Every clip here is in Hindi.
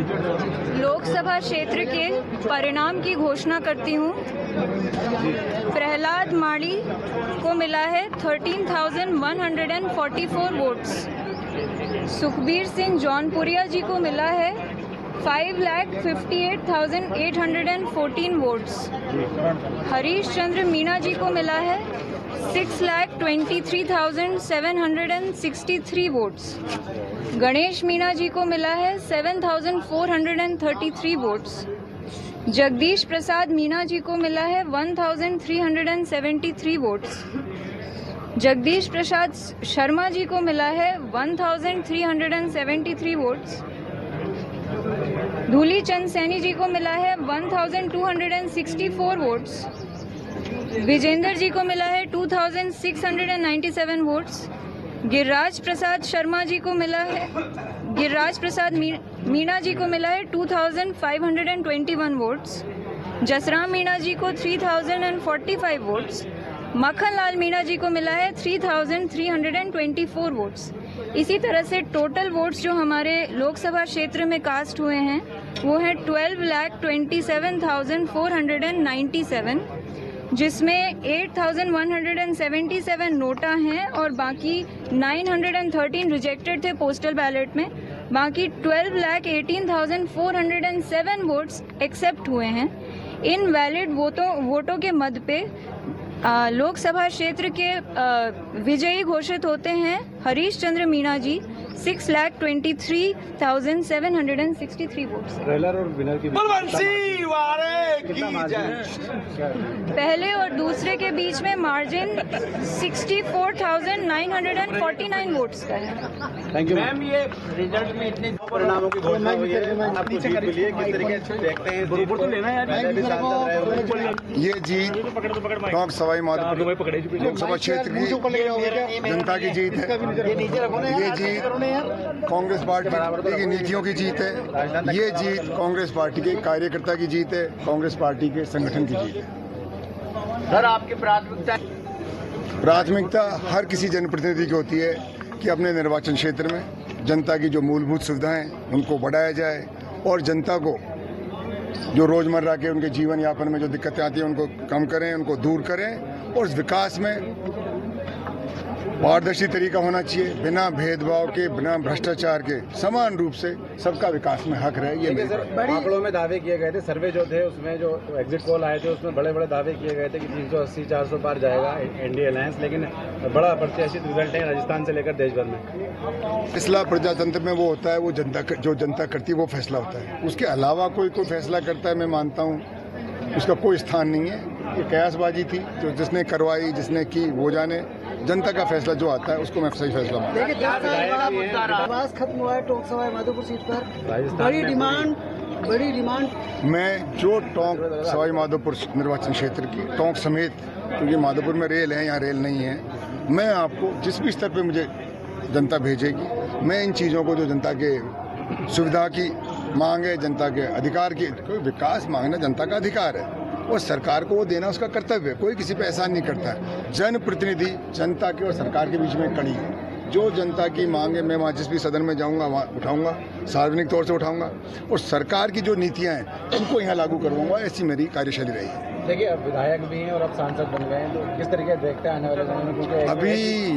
लोकसभा क्षेत्र के परिणाम की घोषणा करती हूँ। प्रहलाद माड़ी को मिला है 13,144 वोट्स। सुखबीर सिंह जौनपुरिया जी को मिला है 5,58,814 वोट्स। हरीश चंद्र मीणा जी को मिला है 6,23,763 वोट्स। गणेश मीणा जी को मिला है 7,433 वोट्स। जगदीश प्रसाद मीणा जी को मिला है 1,373 वोट्स। जगदीश प्रसाद शर्मा जी को मिला है 1,373 वोट्स। धूली चंद सैनी जी को मिला है 1,264 वोट्स। विजेंद्र जी को मिला है 2,697 वोट्स। गिरिराज प्रसाद शर्मा जी को मिला है गिरिराज प्रसाद मीणा जी को मिला है 2,521 वोट्स। जसराम मीणा जी को 3,045 वोट्स। मक्खन लाल मीणा जी को मिला है 3,324 वोट्स। इसी तरह से टोटल वोट्स जो हमारे लोकसभा क्षेत्र में कास्ट हुए हैं वो है 12,27,497, जिसमें 8,177 नोटा हैं और बाकी 913 रिजेक्टेड थे पोस्टल बैलेट में। बाकी 12,18,407 वोट्स एक्सेप्ट हुए हैं। इन वैलिड वोटों के मद पे लोकसभा क्षेत्र के विजयी घोषित होते हैं हरीश चंद्र मीणा जी 6,23,763 वोट्स। पहले और दूसरे के बीच में मार्जिन 64,949 वोट्स का है। Thank you ma'am. ये रिजल्ट में इतने परिणामों की घोषणा हुई है, आपको जीत मिली है, किस तरीके से देखते हैं? ये जीत टोंक सवाई माधोपुर लोकसभा क्षेत्र की जनता की जीत है। ये जीत कांग्रेस पार्टी की नीतियों की जीत है। ये जीत कांग्रेस पार्टी के कार्यकर्ता की जीत है, कांग्रेस पार्टी के संगठन की जीत है। सर, आपकी प्राथमिकता हर किसी जनप्रतिनिधि की होती है कि अपने निर्वाचन क्षेत्र में जनता की जो मूलभूत सुविधाएं उनको बढ़ाया जाए और जनता को जो रोजमर्रा के उनके जीवन यापन में जो दिक्कतें आती हैं उनको कम करें, उनको दूर करें और इस विकास में पारदर्शी तरीका होना चाहिए, बिना भेदभाव के, बिना भ्रष्टाचार के, समान रूप से सबका विकास में हक रहे। ये आंकड़ों में दावे किए गए थे, सर्वे जो थे उसमें जो एग्जिट पोल आए थे उसमें बड़े बड़े दावे किए गए थे कि 380-400 पार जाएगा एनडीए अलायंस, लेकिन बड़ा प्रत्याशित रिजल्ट है राजस्थान से लेकर देश भर में। फैसला प्रजातंत्र में वो होता है, वो जो जनता करती है वो फैसला होता है। उसके अलावा कोई फैसला करता है, मैं मानता हूँ उसका कोई स्थान नहीं है। ये कयासबाजी थी जो जिसने करवाई, जिसने की, वो जाने। जनता का फैसला जो आता है उसको मैं सही फैसला मानता हूं। विवाद खत्म हुआ है टोंक सवाई माधोपुर सीट पर, बड़ी डिमांड मैं जो टोंक सवाई माधोपुर निर्वाचन क्षेत्र की टोंक समेत, क्योंकि माधोपुर में रेल है, यहाँ रेल नहीं है, मैं आपको जिस भी स्तर पे मुझे जनता भेजेगी मैं इन चीज़ों को जो जनता के सुविधा की मांग है, जनता के अधिकार की, कोई विकास मांगना जनता का अधिकार है और सरकार को वो देना उसका कर्तव्य है। कोई किसी पे एहसान नहीं करता है। जनप्रतिनिधि जनता के और सरकार के बीच में कड़ी है। जो जनता की मांग है मैं वहाँ जिस भी सदन में जाऊँगा वहाँ उठाऊँगा, सार्वजनिक तौर से उठाऊँगा और सरकार की जो नीतियाँ हैं उनको यहाँ लागू करवाऊँगा। ऐसी मेरी कार्यशैली रही है। देखिए, अब विधायक भी हैं और अब सांसद बन गए हैं, तो किस तरीके से देखते हैं आने वाले समय में? क्योंकि अभी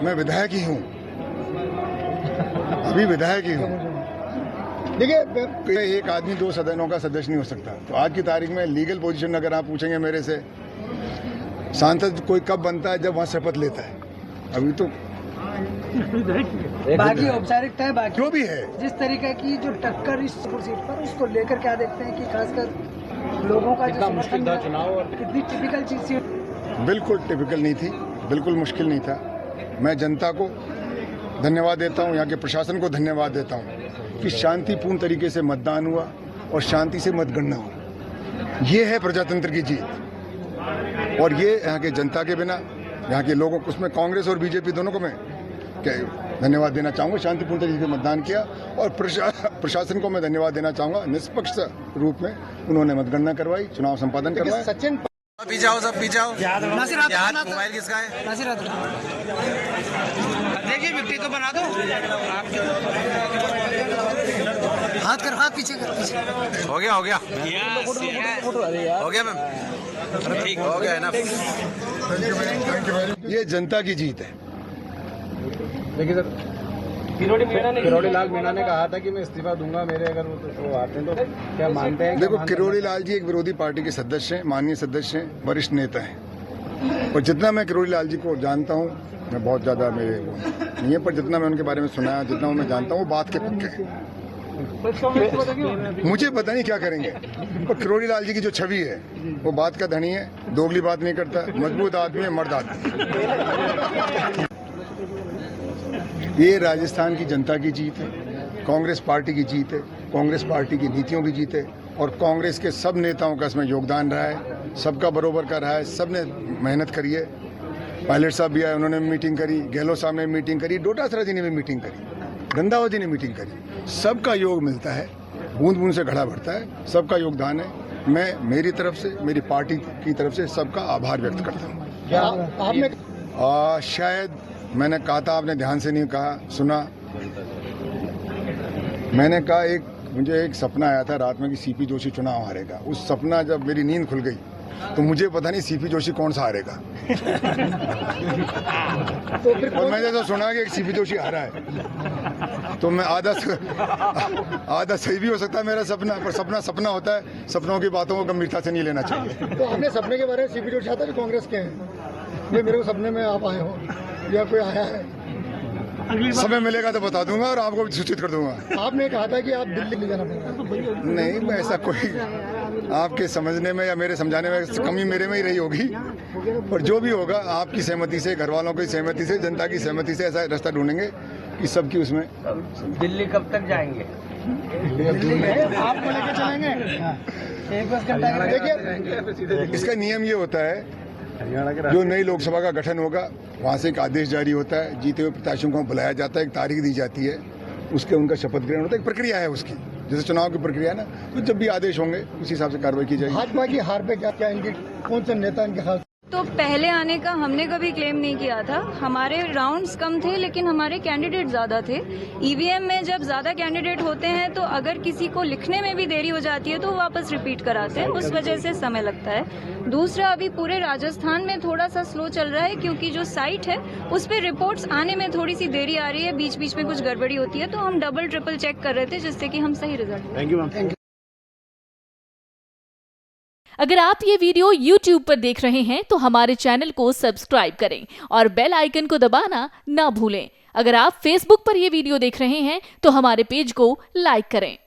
मैं विधायक ही हूँ, अभी विधायक ही हूँ। देखिए, एक आदमी 2 सदनों का सदस्य नहीं हो सकता। तो आज की तारीख में लीगल पोजीशन अगर आप पूछेंगे मेरे से, सांसद कोई कब बनता है? जब वहाँ शपथ लेता है। अभी तो बाकी औपचारिकता है, बाकी जो भी है। जिस तरीके की जो टक्कर इस सीट पर, उसको लेकर क्या देखते हैं कि खासकर लोगों का कितना मुश्किल था चुनाव और कितनी टिपिकल चीज थी? बिल्कुल टिपिकल नहीं थी, बिल्कुल मुश्किल नहीं था। मैं जनता को धन्यवाद देता हूँ, यहाँ के प्रशासन को धन्यवाद देता हूँ कि शांतिपूर्ण तरीके से मतदान हुआ और शांति से मतगणना हुआ। ये है प्रजातंत्र की जीत और ये यहाँ के जनता के बिना, यहाँ के लोगों को, उसमें कांग्रेस और बीजेपी दोनों को मैं धन्यवाद देना चाहूँगा। शांतिपूर्ण तरीके से मतदान किया और प्रशासन को मैं धन्यवाद देना चाहूँगा। निष्पक्ष रूप में उन्होंने मतगणना करवाई, चुनाव संपादन करवाया। सचिन पी जाओ, सब पी जाओ। मोबाइल किसका है? देखिए, विक्टी तो बना दो। हाथ कर, हाथ पीछे कर, पीछे। हो गया हो गया मैम, ठीक हो गया ना। ये जनता की जीत है। देखिए सर, किरोड़ी लाल मीणा ने कहा था कि मैं इस्तीफा दूंगा मेरे अगर वो आते हैं, तो क्या मानते हैं? देखो, किरोड़ी लाल जी एक विरोधी पार्टी के सदस्य हैं, माननीय सदस्य हैं, वरिष्ठ नेता हैं। और जितना मैं किरोड़ी लाल जी को जानता हूँ, मैं बहुत ज्यादा मेरे वो नहीं है, पर जितना मैं उनके बारे में सुना है, जितना मैं जानता हूँ, वो बात के पक्के हैं। मुझे पता नहीं क्या करेंगे, पर किरोड़ी लाल जी की जो छवि है वो बात का धनी है, दोगली बात नहीं करता, मजबूत आदमी है, मर्द आदमी। ये राजस्थान की जनता की जीत है, कांग्रेस पार्टी की जीत है, कांग्रेस पार्टी की नीतियों की जीत है, और कांग्रेस के सब नेताओं का इसमें योगदान रहा है, सबका बरोबर का रहा है, सबने मेहनत करी है। पायलट साहब भी आए, उन्होंने मीटिंग करी, गहलोत साहब ने मीटिंग करी, डोटासरा जी ने भी मीटिंग करी, रंधावा जी ने मीटिंग करी। सबका योग मिलता है, बूंद बूंद से घड़ा भरता है, सबका योगदान है। मैं मेरी तरफ से, मेरी पार्टी की तरफ से सबका आभार व्यक्त करता हूँ। आपने शायद मैंने कहा था, आपने ध्यान से नहीं कहा, सुना। मैंने कहा मुझे एक सपना आया था रात में कि सीपी जोशी चुनाव हारेगा। उस सपना जब मेरी नींद खुल गई तो मुझे पता नहीं सीपी जोशी कौन सा हारेगा। और मैंने तो सुना कि सीपी जोशी हारा है, तो मैं आधा सही भी हो सकता है मेरा सपना, पर सपना सपना होता है, सपनों की बातों को गंभीरता से नहीं लेना चाहिए। तो आपने सपने के बारे में सीपी जोशी आता है जो कांग्रेस के हैं, ये मेरे को सपने में आप आए हो या कोई आया है? समय मिलेगा तो बता दूंगा और आपको भी सूचित कर दूंगा। आपने कहा था कि आप दिल्ली ले जाना पड़ेगा। नहीं, मैं ऐसा कोई आपके समझने में या मेरे समझाने में कमी मेरे में ही रही होगी, पर जो भी होगा आपकी सहमति से, घर वालों की सहमति से, जनता की सहमति से ऐसा रास्ता ढूंढेंगे कि सबकी उसमें। दिल्ली कब तक जाएंगे? आपको लेके चलेंगे एक बस घंटा। देखिए, इसका नियम ये होता है, जो नई लोकसभा का गठन होगा वहाँ से एक आदेश जारी होता है, जीते हुए प्रत्याशियों को बुलाया जाता है, एक तारीख दी जाती है, उसके उनका शपथ ग्रहण होता है, एक प्रक्रिया है उसकी, जैसे चुनाव की प्रक्रिया है ना। तो जब भी आदेश होंगे उसी हिसाब से कार्रवाई की जाएगी। भाजपा की हार पे क्या क्या इनके कौन से नेता इनके खास? तो पहले आने का हमने कभी क्लेम नहीं किया था। हमारे राउंड्स कम थे लेकिन हमारे कैंडिडेट ज़्यादा थे। ईवीएम में जब ज़्यादा कैंडिडेट होते हैं तो अगर किसी को लिखने में भी देरी हो जाती है तो वापस रिपीट कराते हैं, उस वजह से समय लगता है। दूसरा, अभी पूरे राजस्थान में थोड़ा सा स्लो चल रहा है क्योंकि जो साइट है उस पर रिपोर्ट्स आने में थोड़ी सी देरी आ रही है, बीच बीच में कुछ गड़बड़ी होती है, तो हम डबल ट्रिपल चेक कर रहे थे जिससे कि हम सही रिजल्ट। Thank you ma'am. अगर आप ये वीडियो YouTube पर देख रहे हैं तो हमारे चैनल को सब्सक्राइब करें और बेल आइकन को दबाना ना भूलें। अगर आप Facebook पर ये वीडियो देख रहे हैं तो हमारे पेज को लाइक करें।